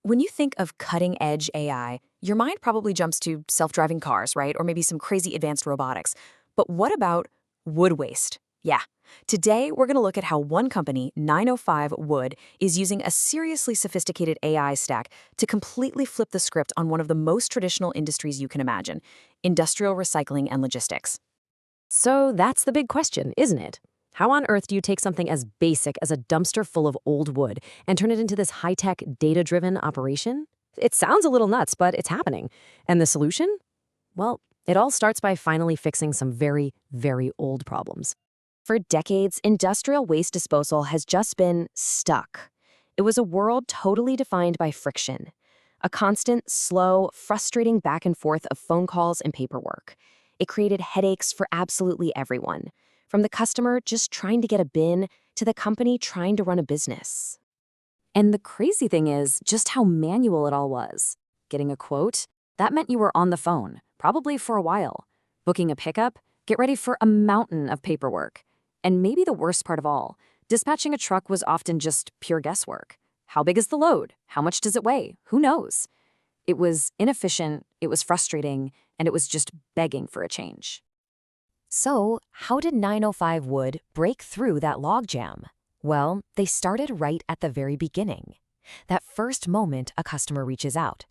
When you think of cutting-edge AI, your mind probably jumps to self-driving cars, right? Or maybe some crazy advanced robotics. But what about wood waste? Yeah. Today, we're going to look at how one company, 905 Wood, is using a seriously sophisticated AI stack to completely flip the script on one of the most traditional industries you can imagine, industrial recycling and logistics. So that's the big question, isn't it? How on earth do you take something as basic as a dumpster full of old wood and turn it into this high-tech, data-driven operation? It sounds a little nuts, but it's happening. And the solution? Well, it all starts by finally fixing some very, very old problems. For decades, industrial waste disposal has just been stuck. It was a world totally defined by friction, a constant, slow, frustrating back and forth of phone calls and paperwork. It created headaches for absolutely everyone, from the customer just trying to get a bin to the company trying to run a business. And the crazy thing is just how manual it all was. Getting a quote? That meant you were on the phone, probably for a while. Booking a pickup? Get ready for a mountain of paperwork. And maybe the worst part of all, dispatching a truck was often just pure guesswork. How big is the load? How much does it weigh? Who knows? It was inefficient, it was frustrating, and it was just begging for a change. So, how did 905 Wood break through that logjam? Well, they started right at the very beginning. That first moment a customer reaches out.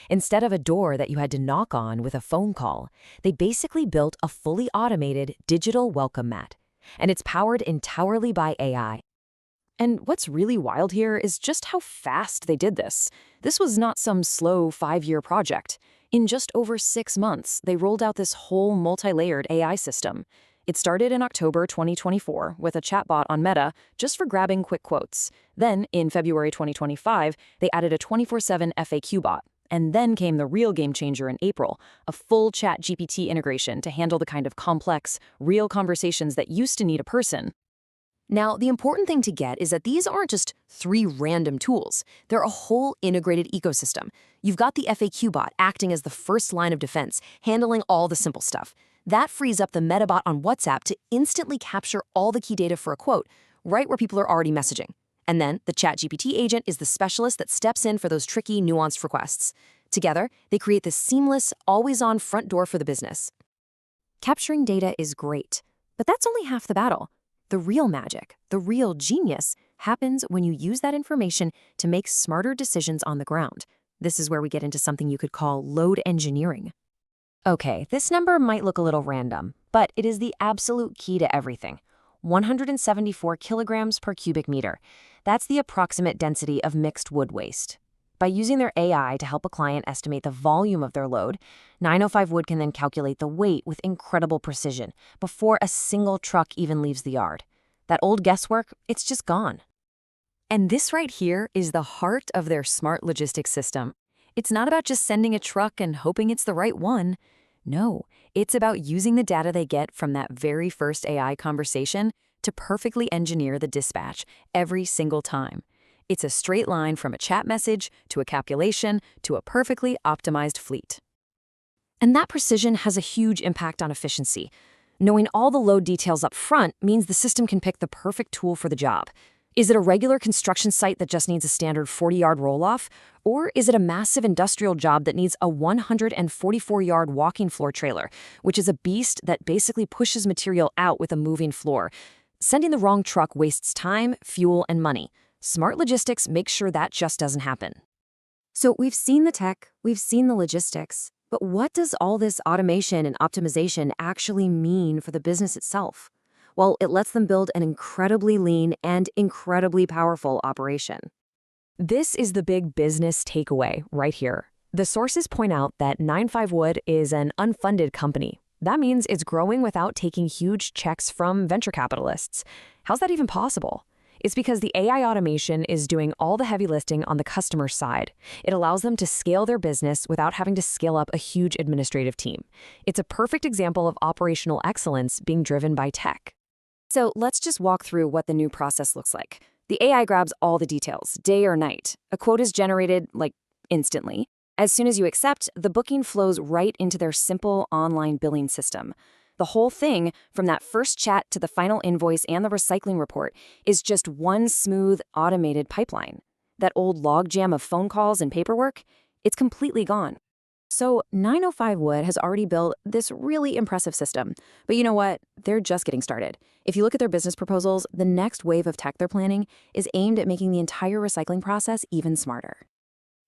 Instead of a door that you had to knock on with a phone call, they basically built a fully automated digital welcome mat. And it's powered entirely by AI. And what's really wild here is just how fast they did this. This was not some slow 5-year project. In just over 6 months, they rolled out this whole multi-layered AI system. It started in October 2024 with a chatbot on Meta just for grabbing quick quotes. Then, in February 2025, they added a 24/7 FAQ bot. And then came the real game changer in April, a full ChatGPT integration to handle the kind of complex, real conversations that used to need a person. Now, the important thing to get is that these aren't just 3 random tools. They're a whole integrated ecosystem. You've got the FAQ bot acting as the first line of defense, handling all the simple stuff. That frees up the Metabot on WhatsApp to instantly capture all the key data for a quote, right where people are already messaging. And then the ChatGPT agent is the specialist that steps in for those tricky, nuanced requests. Together, they create this seamless, always-on front door for the business. Capturing data is great, but that's only half the battle. The real magic, the real genius, happens when you use that information to make smarter decisions on the ground. This is where we get into something you could call load engineering. Okay, this number might look a little random, but it is the absolute key to everything. 174 kilograms per cubic meter. That's the approximate density of mixed wood waste. By using their AI to help a client estimate the volume of their load, 905 Wood can then calculate the weight with incredible precision before a single truck even leaves the yard. That old guesswork, it's just gone. And this right here is the heart of their smart logistics system. It's not about just sending a truck and hoping it's the right one. No, it's about using the data they get from that very first AI conversation to perfectly engineer the dispatch every single time. It's a straight line from a chat message to a calculation to a perfectly optimized fleet. And that precision has a huge impact on efficiency. Knowing all the load details up front means the system can pick the perfect tool for the job. Is it a regular construction site that just needs a standard 40-yard roll-off? Or is it a massive industrial job that needs a 144-yard walking floor trailer, which is a beast that basically pushes material out with a moving floor? Sending the wrong truck wastes time, fuel, and money. Smart logistics makes sure that just doesn't happen. So we've seen the tech, we've seen the logistics, but what does all this automation and optimization actually mean for the business itself? Well, it lets them build an incredibly lean and incredibly powerful operation. This is the big business takeaway right here. The sources point out that 905 Wood is an unfunded company. That means it's growing without taking huge checks from venture capitalists. How's that even possible? It's because the AI automation is doing all the heavy lifting on the customer side. It allows them to scale their business without having to scale up a huge administrative team. It's a perfect example of operational excellence being driven by tech. So let's just walk through what the new process looks like. The AI grabs all the details, day or night. A quote is generated, instantly. As soon as you accept, the booking flows right into their simple online billing system. The whole thing, from that first chat to the final invoice and the recycling report, is just one smooth, automated pipeline. that old logjam of phone calls and paperwork, it's completely gone. So 905 Wood has already built this really impressive system. But you know what? They're just getting started. If you look at their business proposals, the next wave of tech they're planning is aimed at making the entire recycling process even smarter.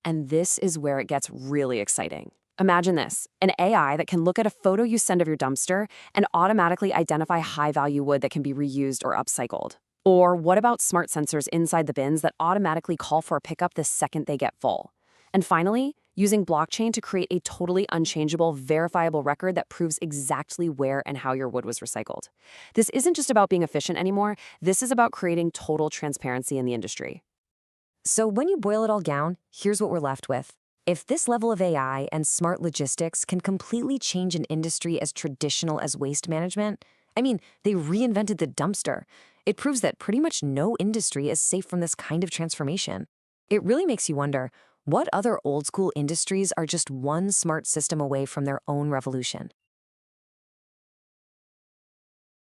And this is where it gets really exciting. Imagine this, an AI that can look at a photo you send of your dumpster and automatically identify high-value wood that can be reused or upcycled. Or what about smart sensors inside the bins that automatically call for a pickup the second they get full? And finally, using blockchain to create a totally unchangeable, verifiable record that proves exactly where and how your wood was recycled. This isn't just about being efficient anymore, this is about creating total transparency in the industry. So when you boil it all down, here's what we're left with. If this level of AI and smart logistics can completely change an industry as traditional as waste management, I mean, they reinvented the dumpster. It proves that pretty much no industry is safe from this kind of transformation. It really makes you wonder, what other old-school industries are just one smart system away from their own revolution?